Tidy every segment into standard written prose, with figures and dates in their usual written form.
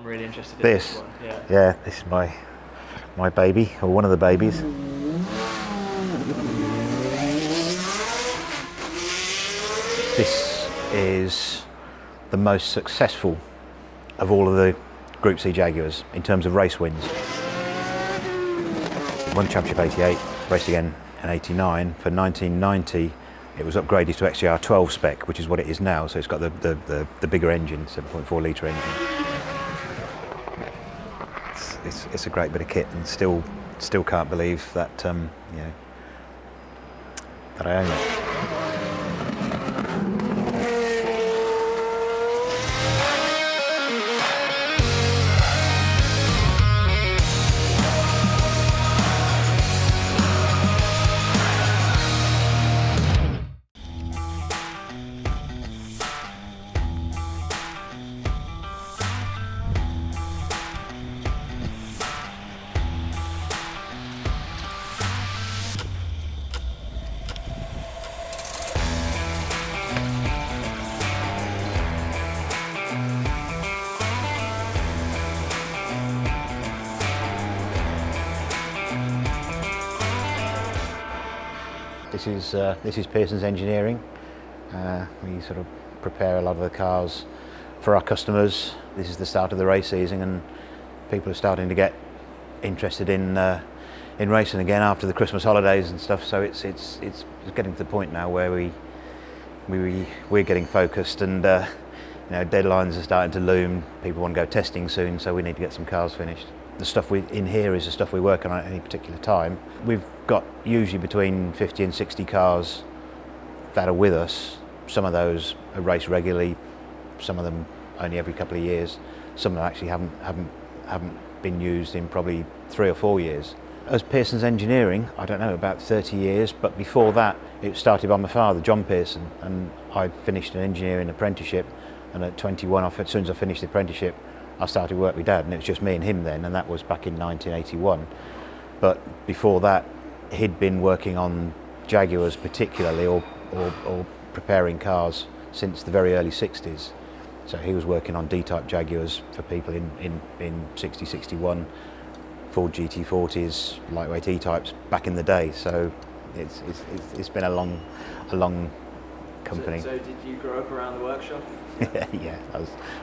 I'm really interested in this one. Yeah, this is my baby, or one of the babies. This is the most successful of all of the Group C Jaguars in terms of race wins. Won the championship 88, raced again in 89. For 1990, it was upgraded to XJR 12 spec, which is what it is now. So it's got the bigger engine, 7.4 litre engine. It's a great bit of kit, and still can't believe that that I own it. This is Pearsons Engineering. We sort of prepare a lot of the cars for our customers. This is the start of the race season, and people are starting to get interested in racing again after the Christmas holidays and stuff. So it's getting to the point now where we're getting focused, and deadlines are starting to loom. People want to go testing soon, so we need to get some cars finished. The stuff in here is the stuff we work on at any particular time. We've got usually between 50 and 60 cars that are with us. Some of those are raced regularly, some of them only every couple of years. Some of them actually haven't been used in probably 3 or 4 years. As Pearsons Engineering, I don't know, about 30 years, but before that it started by my father, John Pearson, and I finished an engineering apprenticeship, and at 21, as soon as I finished the apprenticeship, I started work with Dad, and it was just me and him then, and that was back in 1981. But before that, he'd been working on Jaguars particularly, or preparing cars since the very early 60s. So he was working on DType Jaguars for people in 60, 61, Ford GT40s, lightweight E-types back in the day. So it's been a long company. So did you grow up around the workshop? Yeah, I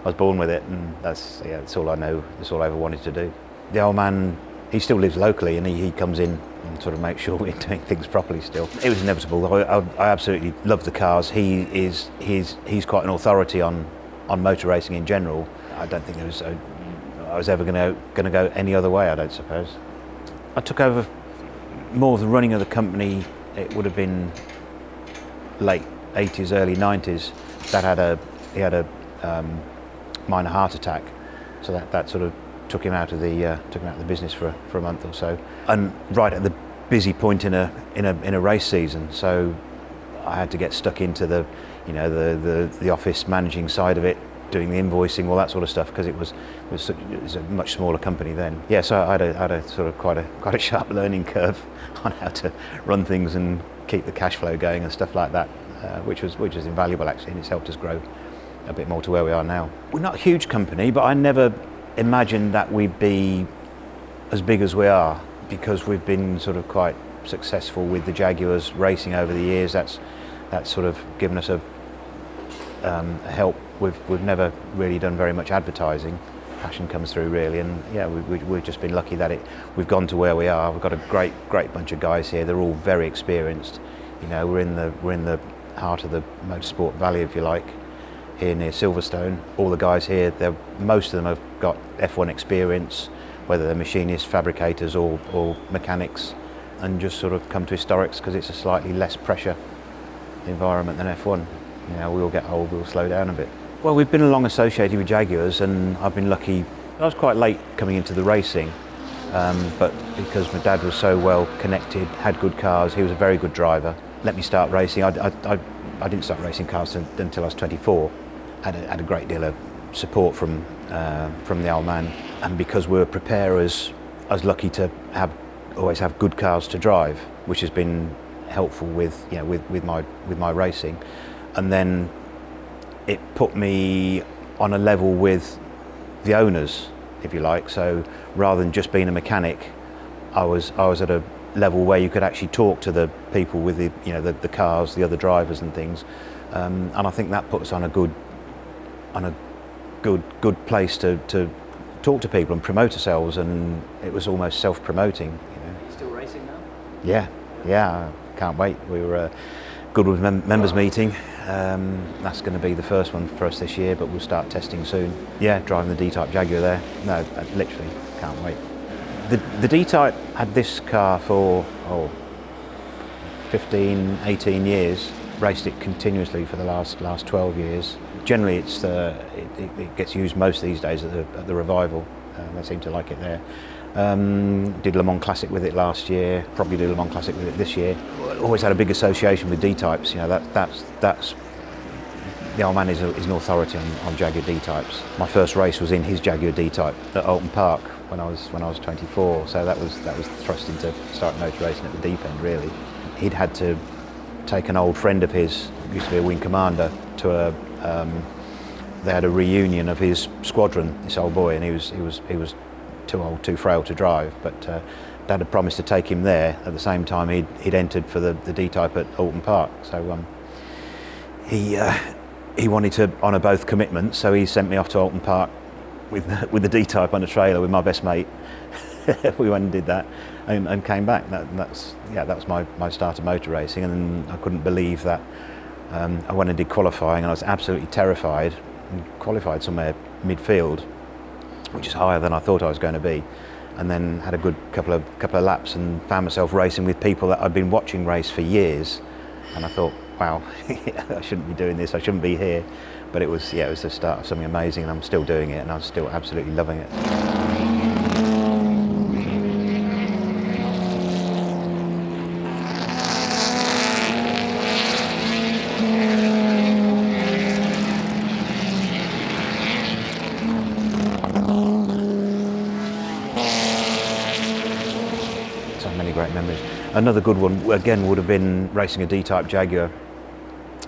was born with it, and that's all I know. That's all I ever wanted to do. The old man, he still lives locally, and he comes in and sort of makes sure we're doing things properly still. It was inevitable. I absolutely love the cars. He's quite an authority on motor racing in general. I don't think I was ever going to go any other way, I don't suppose. I took over more of the running of the company. It would have been late 80s, early 90s. He had a minor heart attack, so that sort of took him out of the business for a month or so, and right at the busy point in a race season. So I had to get stuck into the office managing side of it, doing the invoicing, all that sort of stuff, because it was a much smaller company then. Yeah, so I had a sort of quite a sharp learning curve on how to run things and keep the cash flow going and stuff like that, which was invaluable actually, and it's helped us grow a bit more to where we are now. We're not a huge company, but I never imagined that we'd be as big as we are, because we've been sort of quite successful with the Jaguars racing over the years. That's sort of given us a help. We've never really done very much advertising. Passion comes through really, and yeah, we've just been lucky that we've gone to where we are. We've got a great bunch of guys here. They're all very experienced. We're in the heart of the motorsport valley, if you like, here near Silverstone. All the guys here, most of them have got F1 experience, whether they're machinists, fabricators or mechanics, and just sort of come to historics because it's a slightly less pressure environment than F1. We all get old, we'll slow down a bit. Well, we've been long associated with Jaguars, and I've been lucky. I was quite late coming into the racing, but because my dad was so well connected, had good cars, he was a very good driver, let me start racing. I didn't start racing cars until I was 24. Had a great deal of support from the old man, and because we were preparers, I was lucky to always have good cars to drive, which has been helpful with my racing. And then it put me on a level with the owners, if you like. So rather than just being a mechanic, I was at a level where you could actually talk to the people with the cars, the other drivers and things, and I think that puts us on a good place to talk to people and promote ourselves, and it was almost self-promoting. Still racing now? Yeah, I can't wait. We were at Goodwood members meeting. That's going to be the first one for us this year, but we'll start testing soon. Yeah, driving the DType Jaguar there. No, I literally can't wait. The DType had this car for 15, 18 years. Raced it continuously for the last 12 years. Generally, it gets used most these days at the Revival. They seem to like it there. Did Le Mans Classic with it last year. Probably do Le Mans Classic with it this year. Always had a big association with D-types. That's the old man is an authority on Jaguar D-types. My first race was in his Jaguar D-type at Alton Park when I was 24. So that was thrust into starting motor racing at the deep end, really. He'd had to take an old friend of his, used to be a wing commander, to they had a reunion of his squadron, this old boy, and he was too old, too frail to drive, but Dad had promised to take him there. At the same time he'd entered for the D-type at Alton Park, so he wanted to honour both commitments, so he sent me off to Alton Park with the D-type on a trailer with my best mate. We went and did that and came back. That was my start of motor racing, and I couldn't believe that. I went and did qualifying, and I was absolutely terrified, and qualified somewhere midfield, which is higher than I thought I was going to be, and then had a good couple of laps and found myself racing with people that I'd been watching race for years, and I thought, wow, I shouldn't be doing this, I shouldn't be here, but it was the start of something amazing, and I'm still doing it, and I'm still absolutely loving it. Great memories. Another good one again would have been racing a D-type Jaguar.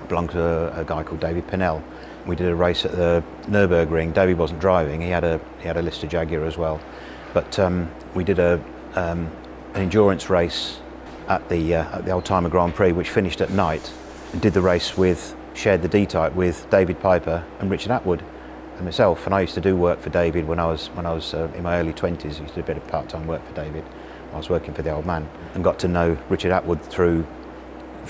Belonged to a guy called David Pinnell. We did a race at the Nürburgring. David wasn't driving. He had a Lister Jaguar as well. But we did an endurance race at the Oldtimer Grand Prix, which finished at night. And did the race shared the D-type with David Piper and Richard Atwood and myself. And I used to do work for David when I was in my early 20s. I used to do a bit of part-time work for David. I was working for the old man, and got to know Richard Atwood through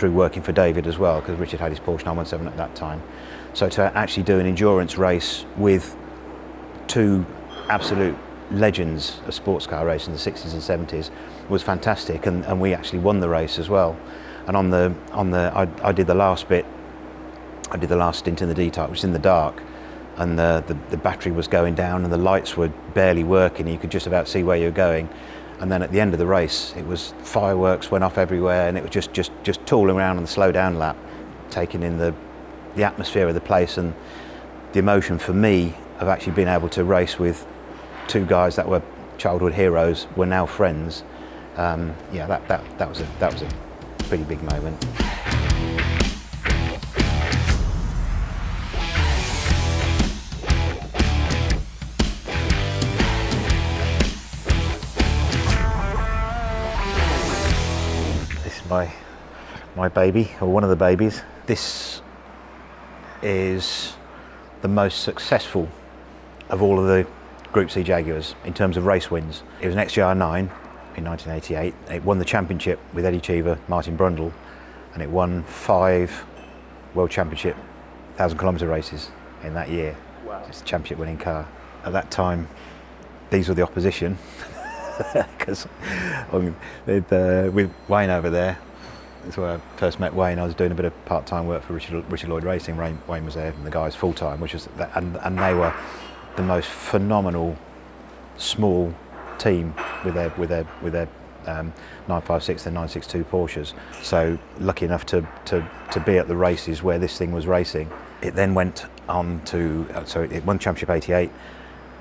working for David as well, because Richard had his Porsche 917 at that time. So to actually do an endurance race with two absolute legends of sports car racing in the 60s and 70s was fantastic, and we actually won the race as well. And I did the last bit. I did the last stint in the D-type, which was in the dark, and the battery was going down and the lights were barely working. You could just about see where you were going. And then at the end of the race, it was fireworks went off everywhere, and it was just tooling around on the slow down lap, taking in the atmosphere of the place, and the emotion for me of actually being able to race with two guys that were childhood heroes, were now friends. That was a pretty big moment. My baby, or one of the babies. This is the most successful of all of the Group C Jaguars in terms of race wins. It was an XJR9 in 1988. It won the championship with Eddie Cheever, Martin Brundle, and it won 5 World Championship 1,000-kilometre races in that year. Wow. It's a championship winning car. At that time, these were the opposition. Because with Wayne over there, that's where I first met Wayne. I was doing a bit of part-time work for Richard Lloyd Racing. Wayne was there, and the guys full-time, and they were the most phenomenal small team with their 956 and 962 Porsches. So lucky enough to be at the races where this thing was racing. It then went on to it won Championship 88,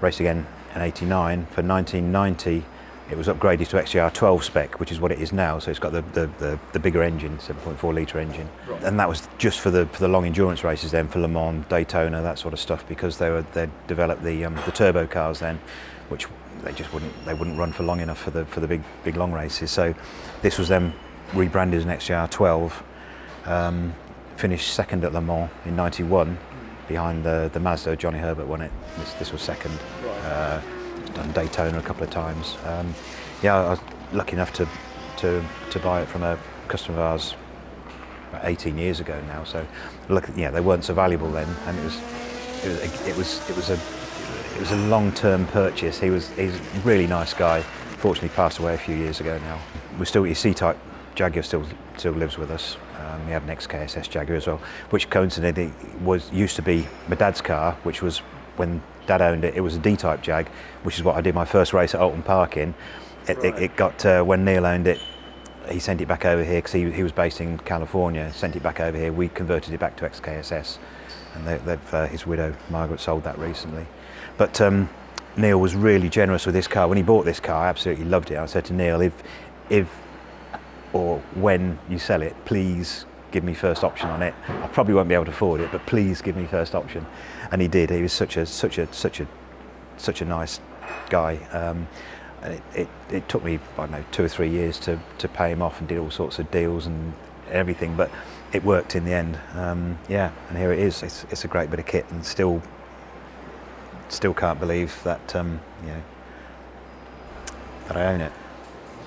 raced again in 89. For 1990. It was upgraded to XJR 12 spec, which is what it is now. So it's got the bigger engine, 7.4 litre engine, Right. and that was just for the long endurance races then, for Le Mans, Daytona, that sort of stuff, because they developed the turbo cars then, which they wouldn't run for long enough for the big long races. So this was then rebranded as an XJR 12. Finished second at Le Mans in '91, behind the Mazda. Johnny Herbert won it. This was second. Right. Done Daytona a couple of times. I was lucky enough to buy it from a customer of ours about 18 years ago now. So they weren't so valuable then, and it was a long-term purchase. He's a really nice guy. Fortunately, passed away a few years ago now. His C-type Jaguar still lives with us. He had an XKSS Jaguar as well, which coincidentally used to be my dad's car, which was when Dad owned it. It was a D-type Jag, which is what I did my first race at Alton Park in. It got when Neil owned it, he sent it back over here because he was based in California. Sent it back over here. We converted it back to XKSS, and his widow Margaret sold that recently. But Neil was really generous with this car. When he bought this car, I absolutely loved it. I said to Neil, if or when you sell it, please give me first option on it. I probably won't be able to afford it, but please give me first option. And he did. He was such a nice guy. It took me, I don't know, 2 or 3 years to pay him off, and did all sorts of deals and everything, but it worked in the end. And here it is. It's a great bit of kit, and still can't believe that that I own it.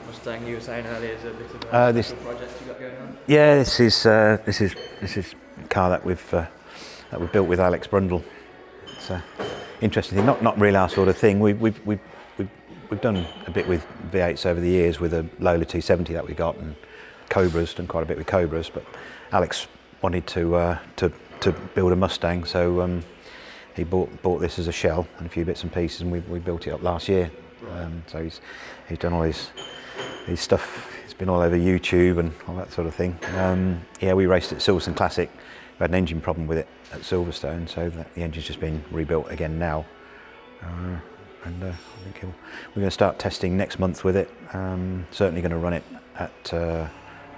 Mustang, you were saying earlier, is a bit of a special project you got going on? Yeah, this is a car that we've built with Alex Brundle. It's an interesting thing, not really our sort of thing. We've done a bit with V8s over the years, with a Lola 270 that we got, and Cobras, done quite a bit with Cobras. But Alex wanted to build a Mustang, so he bought this as a shell and a few bits and pieces, and we built it up last year. So he's done all his stuff. It's been all over YouTube and all that sort of thing. We raced at Silverstone Classic. We had an engine problem with it at Silverstone, so the engine's just been rebuilt again now. I think we're going to start testing next month with it. Certainly going to run it at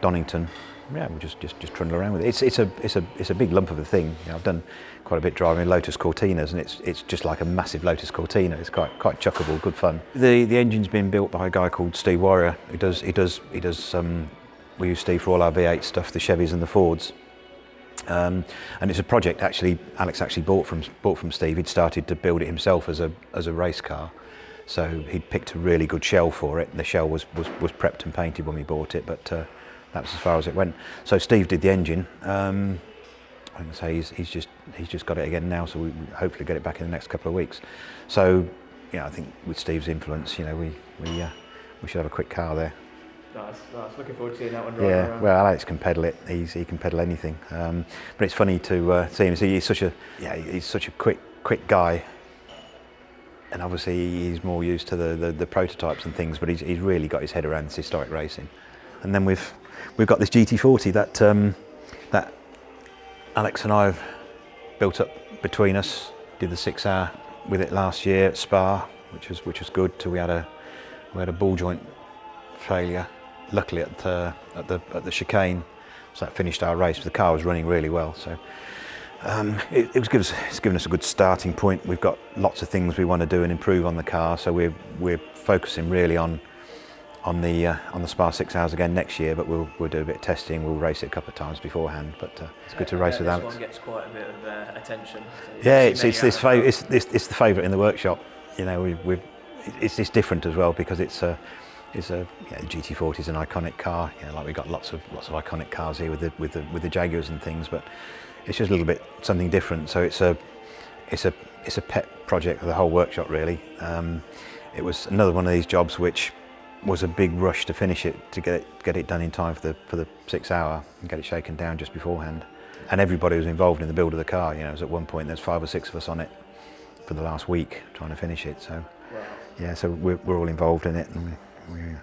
Donington. Yeah, we'll just trundle around with it. It's a big lump of a thing. I've done quite a bit driving Lotus Cortinas, and it's just like a massive Lotus Cortina. It's quite chuckable, good fun. The engine's been built by a guy called Steve Warrior. He does. We use Steve for all our V8 stuff, the Chevys and the Fords. And it's a project Alex actually bought from Steve. He'd started to build it himself as a race car, so he'd picked a really good shell for it. The shell was prepped and painted when we bought it, but that's as far as it went. So Steve did the engine. I can say he's just got it again now, so we hopefully get it back in the next couple of weeks. So I think with Steve's influence, we should have a quick car there. Nice. Looking forward to seeing that one driving around. Well, Alex can pedal it. He can pedal anything. But it's funny to see him. He's such a quick guy, and obviously he's more used to the prototypes and things. But he's really got his head around this historic racing. And then we've got this GT40 that Alex and I have built up between us. Did the 6 hour with it last year at Spa, which was good. Till we had a ball joint failure. Luckily at the chicane, so that finished our race. But the car was running really well, so it's given us a good starting point. We've got lots of things we want to do and improve on the car, so we're focusing really on the Spa 6 hours again next year. But we'll do a bit of testing. We'll race it a couple of times beforehand. But it's good to race with Alex. This one gets quite a bit of attention. So it's the favourite in the workshop. It's different as well because it's a GT40 is an iconic car. Like we've got lots of iconic cars here with the Jaguars and things, but it's just a little bit something different. So it's a pet project for the whole workshop really. It was another one of these jobs which was a big rush to finish it, to get it done in time for the 6 hour and get it shaken down just beforehand. And everybody was involved in the build of the car. It was at one point there's 5 or 6 of us on it for the last week trying to finish it. So so we're all involved in it, and we're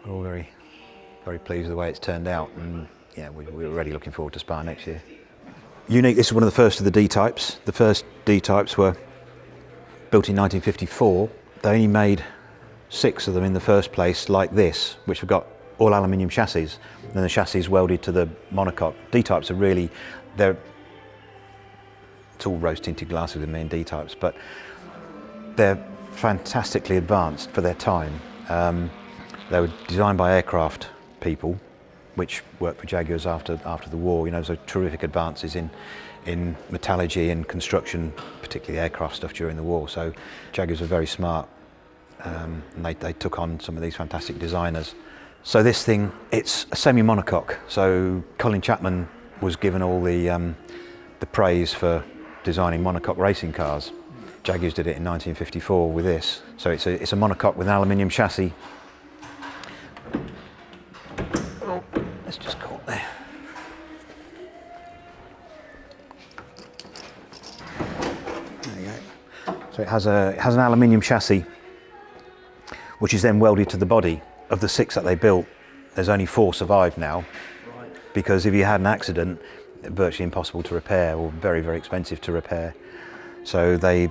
all very, very pleased with the way it's turned out, and we're already looking forward to Spa next year. Unique, this is one of the first of the D-types. The first D-types were built in 1954. They only made 6 of them in the first place like this, which have got all aluminium chassis, and the chassis welded to the monocoque. D-types are really, it's all rose tinted glasses with me and D-types, but they're fantastically advanced for their time. They were designed by aircraft people, which worked for Jaguars after the war. You know, so terrific advances in metallurgy and construction, particularly aircraft stuff during the war. So Jaguars were very smart, and they took on some of these fantastic designers. So this thing, it's a semi-monocoque. So Colin Chapman was given all the praise for designing monocoque racing cars. Jaguars did it in 1954 with this. So it's a monocoque with an aluminium chassis. Oh, it's just caught there. There you go. So it has an aluminium chassis, which is then welded to the body. Of the 6 that they built, there's only 4 survived now, because if you had an accident, virtually impossible to repair, or very, very expensive to repair. So they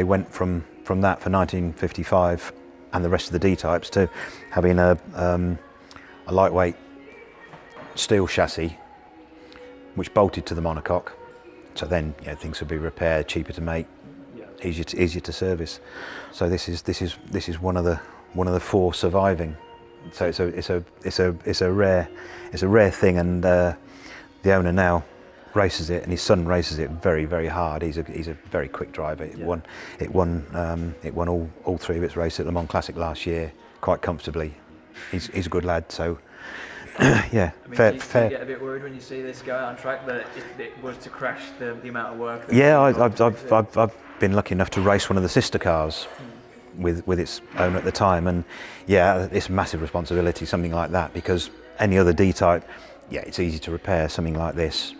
went from that for 1955 and the rest of the D-types to having a lightweight steel chassis which bolted to the monocoque. So then, you know, things would be repaired, cheaper to make, easier to service. So this is one of the 4 surviving. So it's a rare thing, and the owner now races it, and his son races it very, very hard. He's a very quick driver. It won all 3 of its races at Le Mans Classic last year quite comfortably. He's a good lad. So yeah, I mean, fair. Do you get a bit worried when you see this guy on track that if it was to crash, the amount of work? Yeah, I've been lucky enough to race one of the sister cars with its owner at the time, and yeah, it's a massive responsibility, something like that, because any other D-type, yeah, it's easy to repair. Something like this,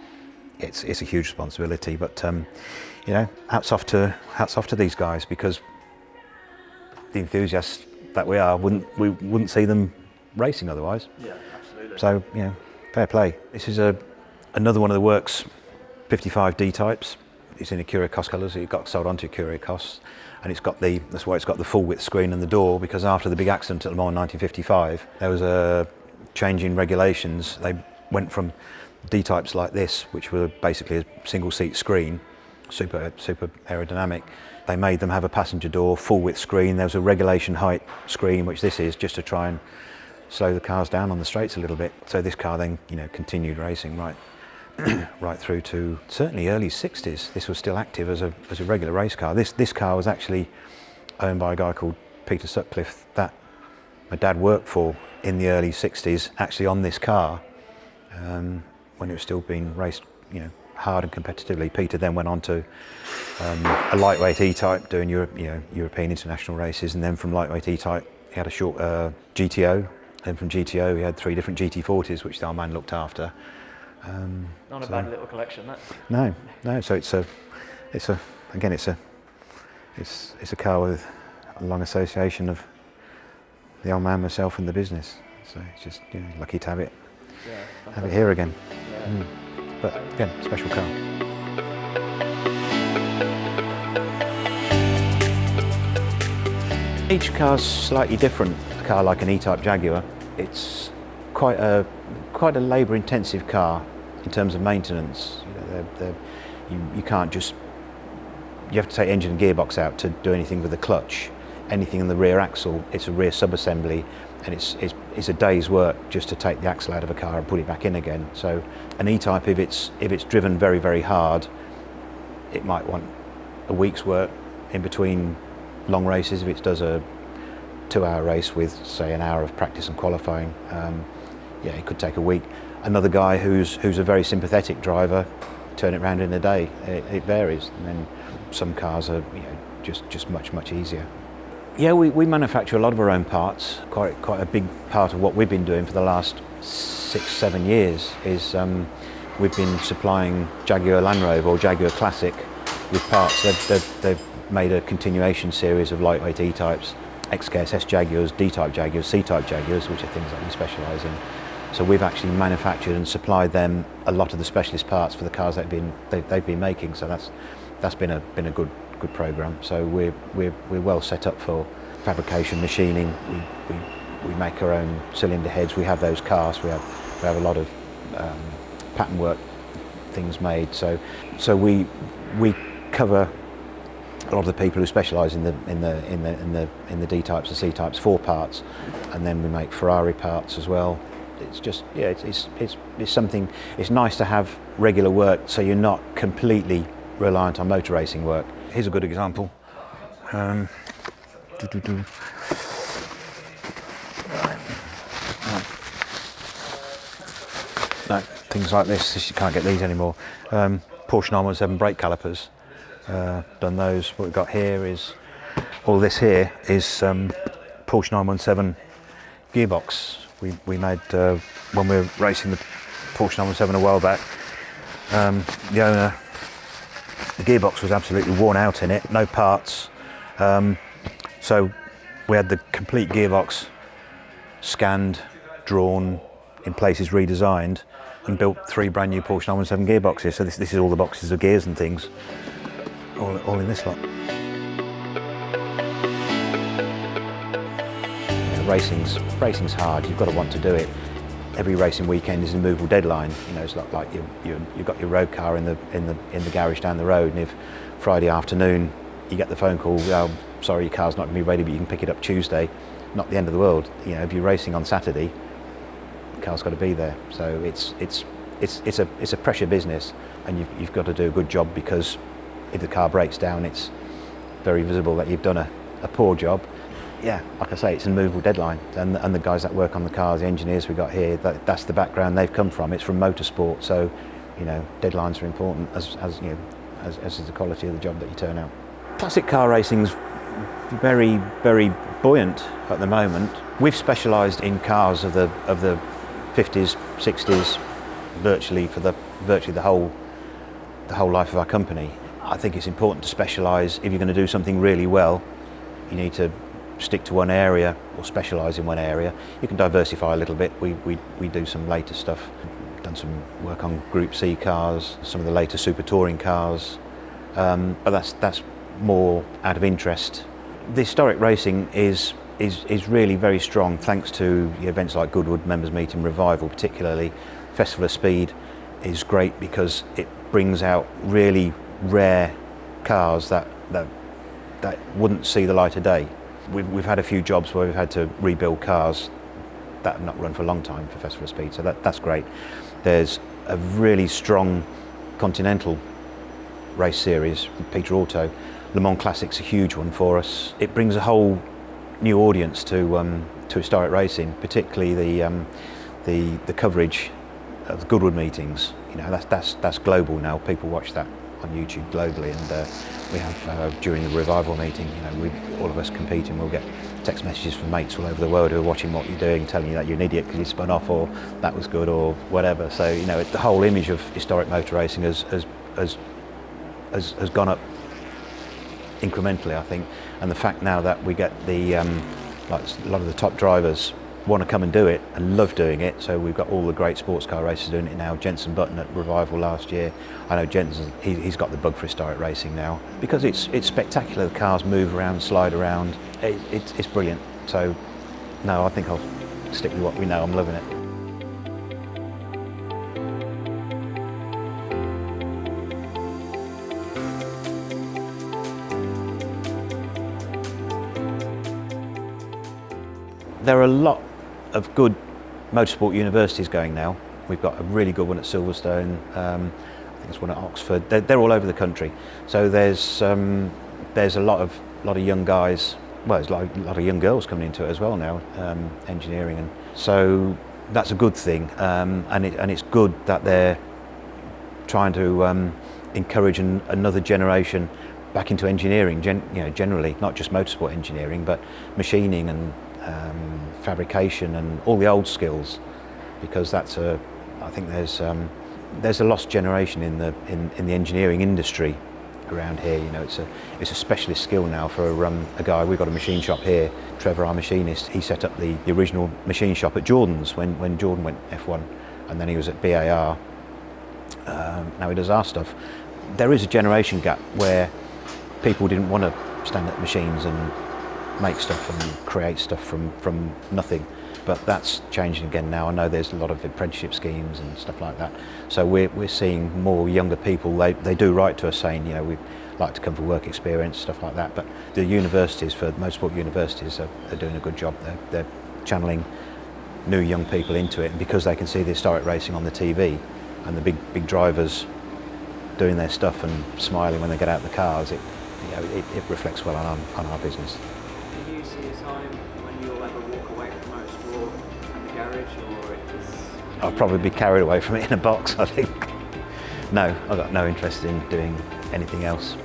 it's a huge responsibility. But you know, hats off to these guys, because the enthusiasts that we are wouldn't see them racing otherwise. Yeah, absolutely. So, you know, fair play. This is another one of the works 55 D-types. It's in a Curie Cos colours. It got sold onto Curie Cos, and that's why it's got the full width screen and the door, because after the big accident at Le Mans in 1955, there was a change in regulations. They went from D-types like this, which were basically a single seat screen, super aerodynamic. They made them have a passenger door, full width screen. There was a regulation height screen, which this is, just to try and slow the cars down on the straights a little bit. So this car then, you know, continued racing right through to certainly early 60s. This was still active as a regular race car. This car was actually owned by a guy called Peter Sutcliffe that my dad worked for in the early 60s, actually on this car, when it was still being raced, you know, hard and competitively. Peter then went on to a lightweight E-type, doing European international races, and then from lightweight E-type he had a short GTO. Then from GTO he had 3 different GT40s, which the old man looked after. Not a bad little collection, that. No. So it's a car with a long association of the old man, myself, and the business. So it's just, you know, lucky to have it here again. Yeah. But again, special car. Each car's slightly different. A car like an E-type Jaguar, it's quite a labour-intensive car in terms of maintenance. You know, you can't just, you have to take engine and gearbox out to do anything with the clutch. Anything in the rear axle, it's a rear sub-assembly, and it's a day's work just to take the axle out of a car and put it back in again. So an E-type, if it's driven very, very hard, it might want a week's work in between long races. If it does a 2-hour race with, say, an hour of practice and qualifying, yeah, it could take a week. Another guy who's a very sympathetic driver, turn it around in a day. It varies, and then some cars are, you know, just much easier. Yeah, we manufacture a lot of our own parts. Quite a big part of what we've been doing for the last 6-7 years is we've been supplying Jaguar Land Rover or Jaguar Classic with parts. They've made a continuation series of lightweight E-types, XKSS Jaguars, D-type Jaguars, C-type Jaguars, which are things that we specialise in. So we've actually manufactured and supplied them a lot of the specialist parts for the cars they've been making. So that's been a good program. So we're well set up for fabrication, machining. We make our own cylinder heads. We have those cast. We have a lot of pattern work things made. So we cover a lot of the people who specialise in the D-types and C-types, 4 parts, and then we make Ferrari parts as well. It's just, yeah, it's something. It's nice to have regular work, so you're not completely reliant on motor racing work. Here's a good example. No, things like this, you can't get these anymore. Porsche 917 brake calipers, done those. What we've got here is, all this here is Porsche 917 gearbox. We made, when we were racing the Porsche 917 a while back, the owner, the gearbox was absolutely worn out in it, no parts. So we had the complete gearbox scanned, drawn, in places redesigned, and built 3 brand new Porsche 917 gearboxes. So this is all the boxes of gears and things, all in this lot. Racing's hard. You've got to want to do it. Every racing weekend is a movable deadline. You know, it's like you've got your road car in the garage down the road, and if Friday afternoon you get the phone call, oh, sorry, your car's not going to be ready, but you can pick it up Tuesday. Not the end of the world. You know, if you're racing on Saturday, the car's got to be there. So it's a pressure business, and you've got to do a good job, because if the car breaks down, it's very visible that you've done a poor job. Yeah, like I say, it's a movable deadline, and the guys that work on the cars, the engineers we got here, that's the background they've come from. It's from motorsport, so you know, deadlines are important as you know, as is the quality of the job that you turn out. Classic car racing's very, very buoyant at the moment. We've specialised in cars of the 50s, 60s, virtually the whole life of our company. I think it's important to specialise. If you're going to do something really well, you need to stick to one area or specialise in one area. You can diversify a little bit. We do some later stuff. Done some work on GroupC cars, some of the later super touring cars, but that's more out of interest. The historic racing is really very strong, thanks to events like Goodwood Members Meeting Revival, particularly. Festival of Speed is great because it brings out really rare cars that wouldn't see the light of day. We've had a few jobs where we've had to rebuild cars that have not run for a long time for Festival of Speed, so that's great. There's a really strong continental race series, Peter Auto. Le Mans Classic's a huge one for us. It brings a whole new audience to historic racing, particularly the coverage of the Goodwood meetings. You know, that's global now. People watch that on YouTube globally, and we have during the revival meeting, you know, all of us competing, we'll get text messages from mates all over the world who are watching what you're doing, telling you that you're an idiot because you spun off, or that was good, or whatever. So you know, the whole image of historic motor racing has gone up incrementally, I think. And the fact now that we get the like a lot of the top drivers want to come and do it and love doing it, so we've got all the great sports car racers doing it now. Jenson Button at Revival last year. I know Jenson, he's got the bug for historic racing now because it's spectacular. The cars move around, slide around. It's brilliant. So no, I think I'll stick with what we know. I'm loving it. There are a lot of good motorsport universities going now. We've got a really good one at Silverstone. I think there's one at Oxford. They're all over the country. So there's a lot of young guys. Well, there's a lot of young girls coming into it as well now, engineering, and so that's a good thing. And it's good that they're trying to encourage another generation back into engineering. Generally, not just motorsport engineering, but machining and fabrication and all the old skills, because I think there's a lost generation in the engineering industry around here. You know, it's a specialist skill now for a guy. We've got a machine shop here. Trevor, our machinist, he set up the original machine shop at Jordan's when Jordan went F1, and then he was at BAR. Now he does our stuff. There is a generation gap where people didn't want to stand at machines and make stuff and create stuff from nothing. But that's changing again now. I know there's a lot of apprenticeship schemes and stuff like that. So we're seeing more younger people. They do write to us saying, you know, we'd like to come for work experience, stuff like that. But the universities, for motorsport universities, are doing a good job. They're channeling new young people into it, and because they can see the historic racing on the TV and the big drivers doing their stuff and smiling when they get out of the cars, it reflects well on our business. Do you see a time when you'll ever walk away from motorsport and the garage, or is... I'll probably be carried away from it in a box, I think. No, I've got no interest in doing anything else.